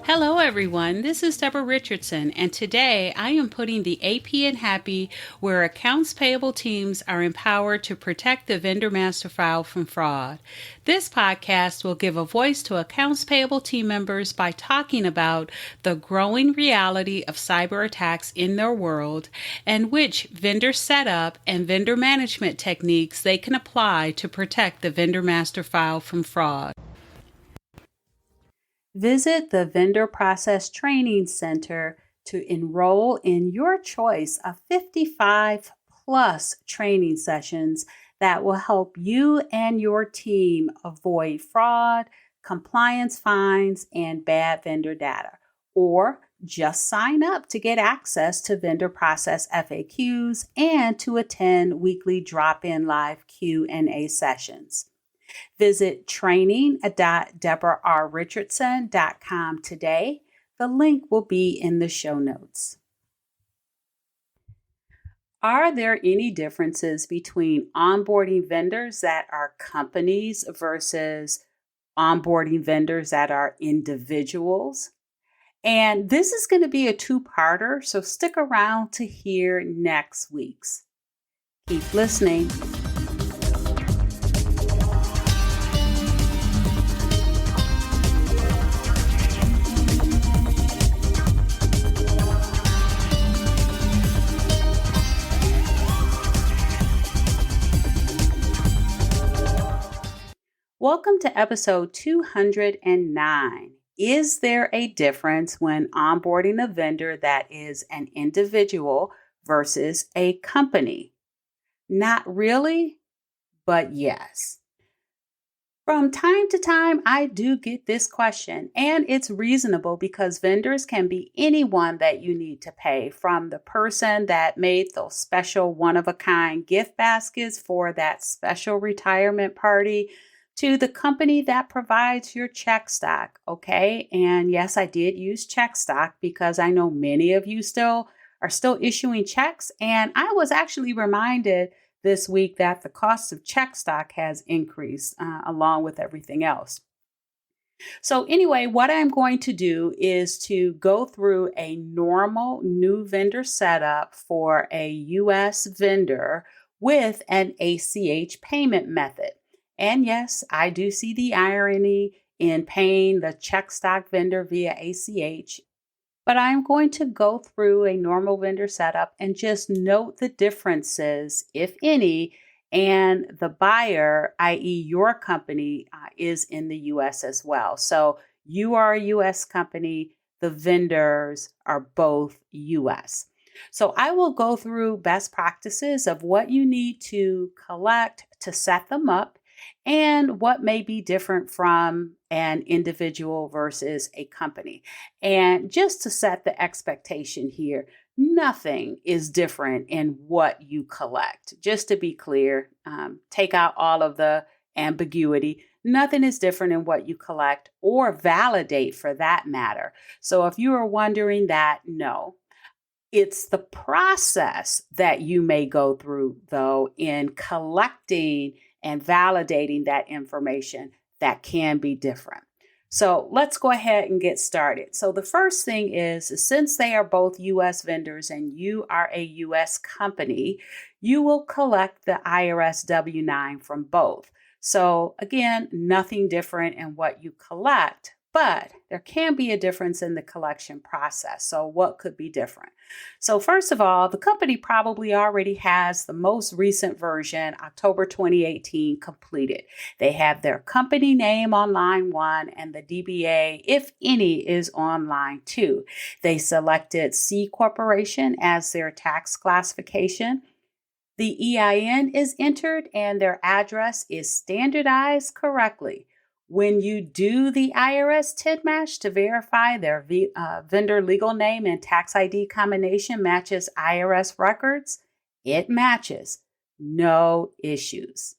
Hello everyone, this is Deborah Richardson, and today I am putting the AP in Happy where accounts payable teams are empowered to protect the vendor master file from fraud. This podcast will give a voice to accounts payable team members by talking about the growing reality of cyber attacks in their world and which vendor setup and vendor management techniques they can apply to protect the vendor master file from fraud. Visit the Vendor Process Training Center to enroll in your choice of 55 plus training sessions that will help you and your team avoid fraud, compliance fines, and bad vendor data. Or just sign up to get access to vendor process FAQs and to attend weekly drop-in live Q&A sessions. Visit training.deborahrrichardson.com today. The link will be in the show notes. Are there any differences between onboarding vendors that are companies versus onboarding vendors that are individuals? And this is going to be a two-parter, so stick around to hear next week's. Keep listening. Welcome to episode 209. Is there a difference when onboarding a vendor that is an individual versus a company? Not really, but yes. From time to time, I do get this question, and it's reasonable because vendors can be anyone that you need to pay, from the person that made those special one-of-a-kind gift baskets for that special retirement party to the company that provides your check stock, okay? And yes, I did use check stock because I know many of you are still issuing checks, and I was actually reminded this week that the cost of check stock has increased along with everything else. So anyway, what I'm going to do is to go through a normal new vendor setup for a U.S. vendor with an ACH payment method. And yes, I do see the irony in paying the check stock vendor via ACH, but I'm going to go through a normal vendor setup and just note the differences, if any, and the buyer, i.e. your company, is in the U.S. as well. So you are a U.S. company, the vendors are both U.S. So I will go through best practices of what you need to collect to set them up, and what may be different from an individual versus a company. And just to set the expectation here, nothing is different in what you collect. Just to be clear, take out all of the ambiguity. Nothing is different in what you collect or validate for that matter. So if you are wondering that, no. It's the process that you may go through, though, in collecting and validating that information that can be different. So let's go ahead and get started. So the first thing is, since they are both U.S. vendors and you are a U.S. company, you will collect the IRS W-9 from both. So again, nothing different in what you collect, but there can be a difference in the collection process. So what could be different? So first of all, the company probably already has the most recent version, October 2018, completed. They have their company name on line 1 and the DBA, if any, is on line 2. They selected C Corporation as their tax classification. The EIN is entered and their address is standardized correctly. When you do the IRS TIN match to verify their vendor legal name and tax ID combination matches IRS records, it matches. No issues.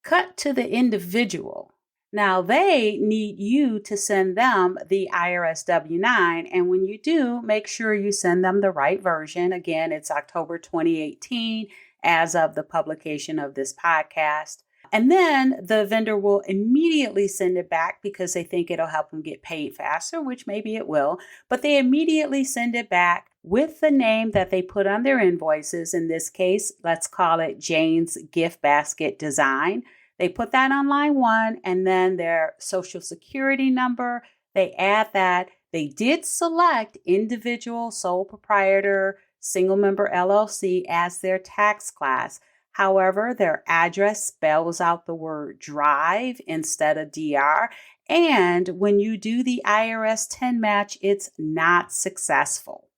Cut to the individual. Now they need you to send them the IRS W-9, and when you do, make sure you send them the right version. Again, it's October 2018, as of the publication of this podcast. And then the vendor will immediately send it back because they think it'll help them get paid faster, which maybe it will. But they immediately send it back with the name that they put on their invoices. In this case, let's call it Jane's Gift Basket Design. They put that on line 1 and then their social security number. They add that. They did select individual, sole proprietor, single member LLC as their tax class. However, their address spells out the word drive instead of DR. And when you do the IRS 10 match, it's not successful.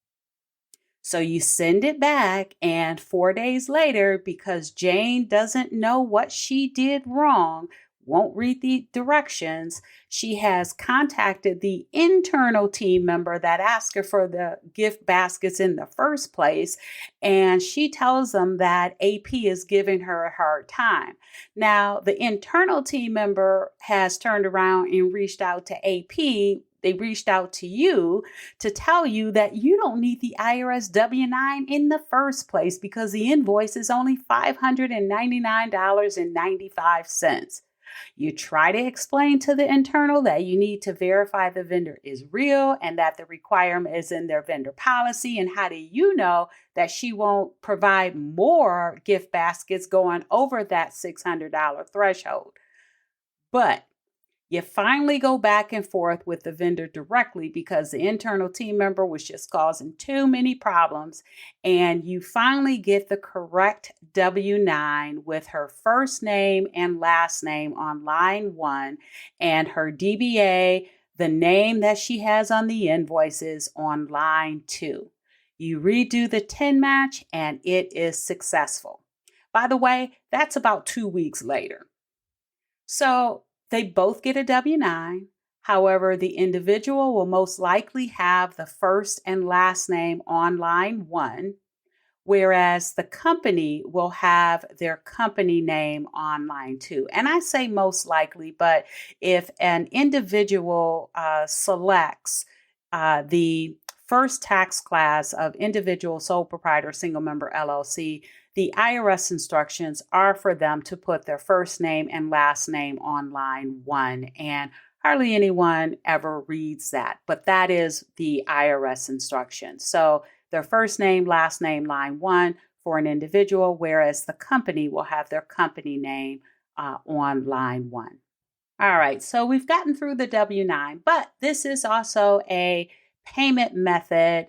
So you send it back, and 4 days later, because Jane doesn't know what she did wrong, won't read the directions, she has contacted the internal team member that asked her for the gift baskets in the first place, and she tells them that AP is giving her a hard time. Now, the internal team member has turned around and reached out to AP. They reached out to you to tell you that you don't need the IRS W-9 in the first place because the invoice is only $599.95. You try to explain to the internal that you need to verify the vendor is real and that the requirement is in their vendor policy. And how do you know that she won't provide more gift baskets going over that $600 threshold? But you finally go back and forth with the vendor directly because the internal team member was just causing too many problems. And you finally get the correct W-9 with her first name and last name on line 1 and her DBA, the name that she has on the invoices, on line 2. You redo the 10 match and it is successful. By the way, that's about 2 weeks later. So they both get a W-9. However, the individual will most likely have the first and last name on line 1, whereas the company will have their company name on line 2. And I say most likely, but if an individual selects the first tax class of individual, sole proprietor, single member LLC, the IRS instructions are for them to put their first name and last name on line 1, and hardly anyone ever reads that, but that is the IRS instruction. So their first name, last name, line 1 for an individual, whereas the company will have their company name on line 1. All right, so we've gotten through the W-9, but this is also a payment method,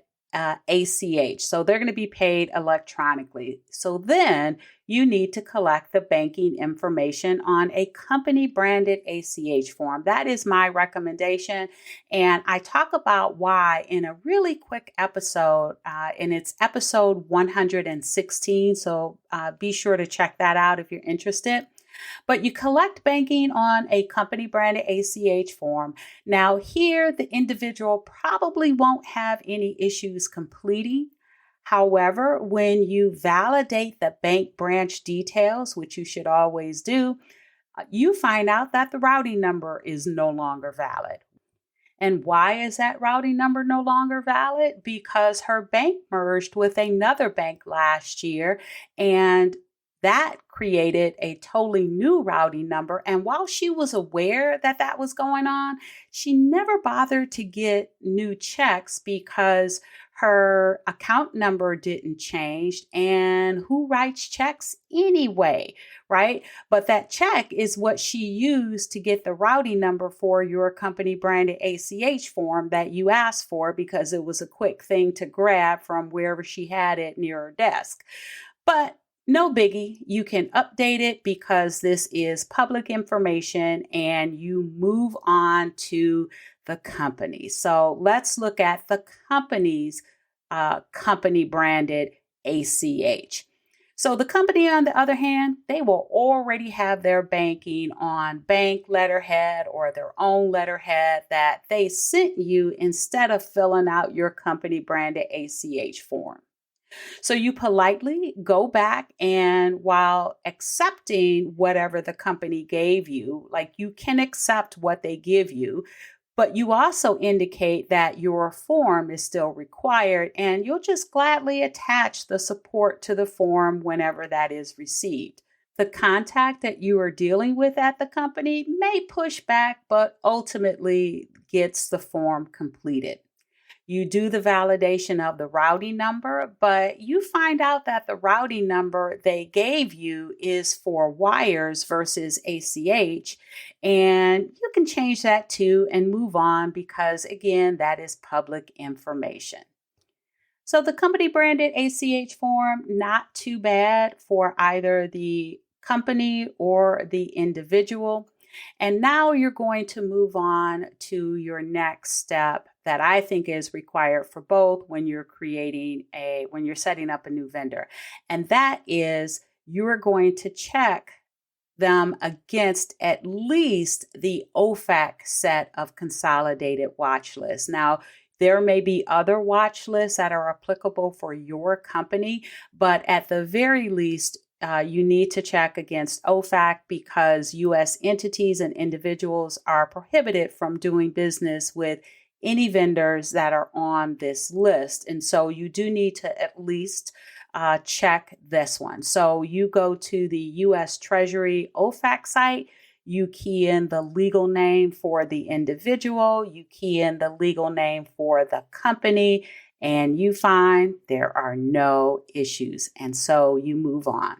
ACH. So they're going to be paid electronically. So then you need to collect the banking information on a company branded ACH form. That is my recommendation. And I talk about why in a really quick episode, and it's episode 116. So be sure to check that out if you're interested. But you collect banking on a company branded ACH form. Now here, the individual probably won't have any issues completing. However, when you validate the bank branch details, which you should always do, you find out that the routing number is no longer valid. And why is that routing number no longer valid? Because her bank merged with another bank last year, and that created a totally new routing number. And while she was aware that that was going on, she never bothered to get new checks because her account number didn't change. And who writes checks anyway, right? But that check is what she used to get the routing number for your company branded ACH form that you asked for because it was a quick thing to grab from wherever she had it near her desk. But no biggie, you can update it because this is public information and you move on to the company. So let's look at the company's company branded ACH. So the company, on the other hand, they will already have their banking on bank letterhead or their own letterhead that they sent you instead of filling out your company branded ACH form. So you politely go back, and while accepting whatever the company gave you, like you can accept what they give you, But you also indicate that your form is still required, and you'll just gladly attach the support to the form whenever that is received. The contact that you are dealing with at the company may push back, but ultimately gets the form completed. You do the validation of the routing number, but you find out that the routing number they gave you is for wires versus ACH. And you can change that too and move on because, again, that is public information. So the company branded ACH form, not too bad for either the company or the individual. And now you're going to move on to your next step that I think is required for both when you're when you're setting up a new vendor. And that is you're going to check them against at least the OFAC set of consolidated watch lists. Now, there may be other watch lists that are applicable for your company, but at the very least, you need to check against OFAC because U.S. entities and individuals are prohibited from doing business with any vendors that are on this list. And so you do need to at least check this one. So you go to the U.S. Treasury OFAC site, you key in the legal name for the individual, you key in the legal name for the company, and you find there are no issues. And so you move on.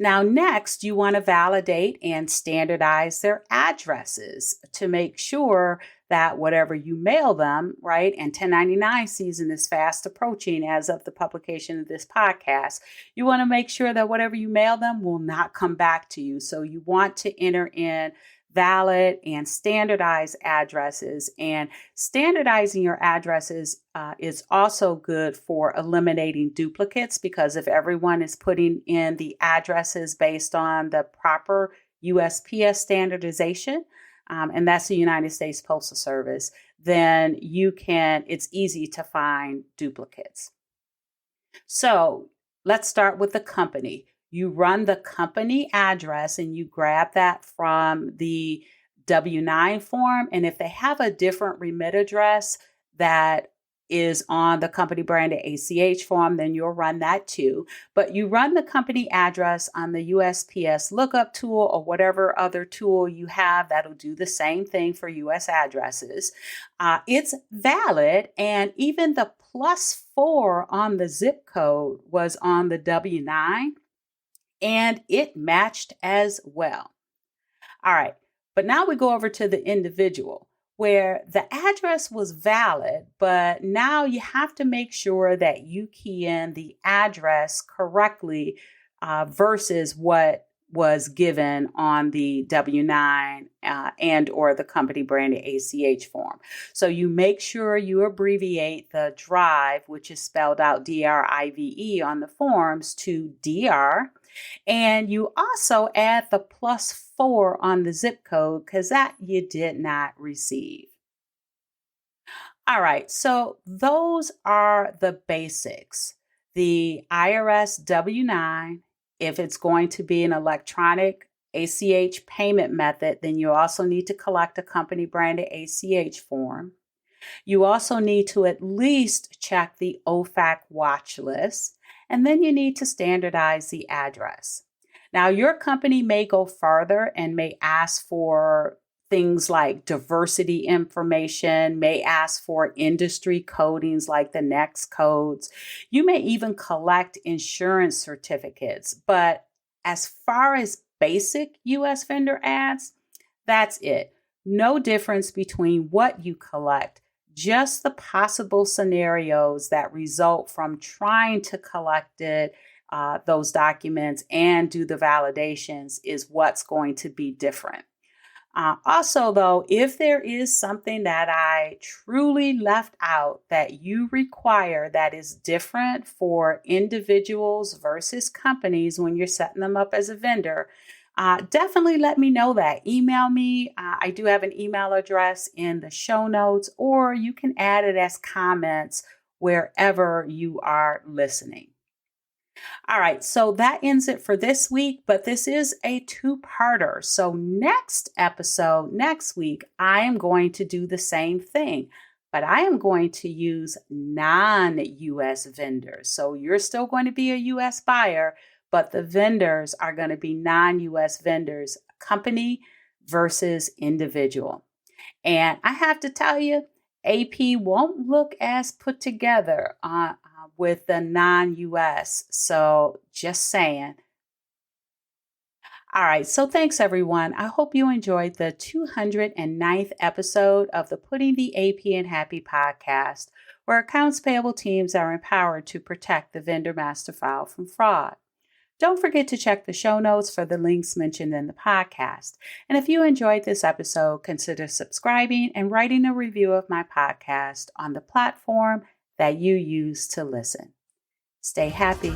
Now, next, you want to validate and standardize their addresses to make sure that whatever you mail them, right, and 1099 season is fast approaching as of the publication of this podcast, you want to make sure that whatever you mail them will not come back to you. So you want to enter in valid and standardized addresses. And standardizing your addresses is also good for eliminating duplicates because if everyone is putting in the addresses based on the proper USPS standardization, and that's the United States Postal Service, then it's easy to find duplicates. So let's start with the company. You run the company address and you grab that from the W-9 form. And if they have a different remit address that is on the company branded ACH form, then you'll run that too. But you run the company address on the USPS lookup tool or whatever other tool you have that'll do the same thing for US addresses. It's valid, and even the +4 on the zip code was on the W-9. And it matched as well. All right, but now we go over to the individual where the address was valid, but now you have to make sure that you key in the address correctly versus what was given on the W-9 and or the company branded ACH form. So you make sure you abbreviate the drive, which is spelled out DRIVE on the forms, to DR. And you also add the +4 on the zip code because that you did not receive. All right, so those are the basics. The IRS W-9, if it's going to be an electronic ACH payment method, then you also need to collect a company branded ACH form. You also need to at least check the OFAC watch list, and then you need to standardize the address. Now, your company may go further and may ask for things like diversity information, may ask for industry codings like the NEX codes. You may even collect insurance certificates. But as far as basic US vendor ads, that's it. No difference between what you collect, just the possible scenarios that result from trying to collect those documents and do the validations is what's going to be different. Also, though, if there is something that I truly left out that you require that is different for individuals versus companies when you're setting them up as a vendor, definitely let me know that. Email me. I do have an email address in the show notes, or you can add it as comments wherever you are listening. All right, so that ends it for this week, but this is a two-parter. So next week, I am going to do the same thing, but I am going to use non-US vendors. So you're still going to be a US buyer, but the vendors are going to be non-US vendors, company versus individual. And I have to tell you, AP won't look as put together with the non-US. So just saying. All right. So thanks, everyone. I hope you enjoyed the 209th episode of the Putting the AP in Happy podcast, where accounts payable teams are empowered to protect the vendor master file from fraud. Don't forget to check the show notes for the links mentioned in the podcast. And if you enjoyed this episode, consider subscribing and writing a review of my podcast on the platform that you use to listen. Stay happy.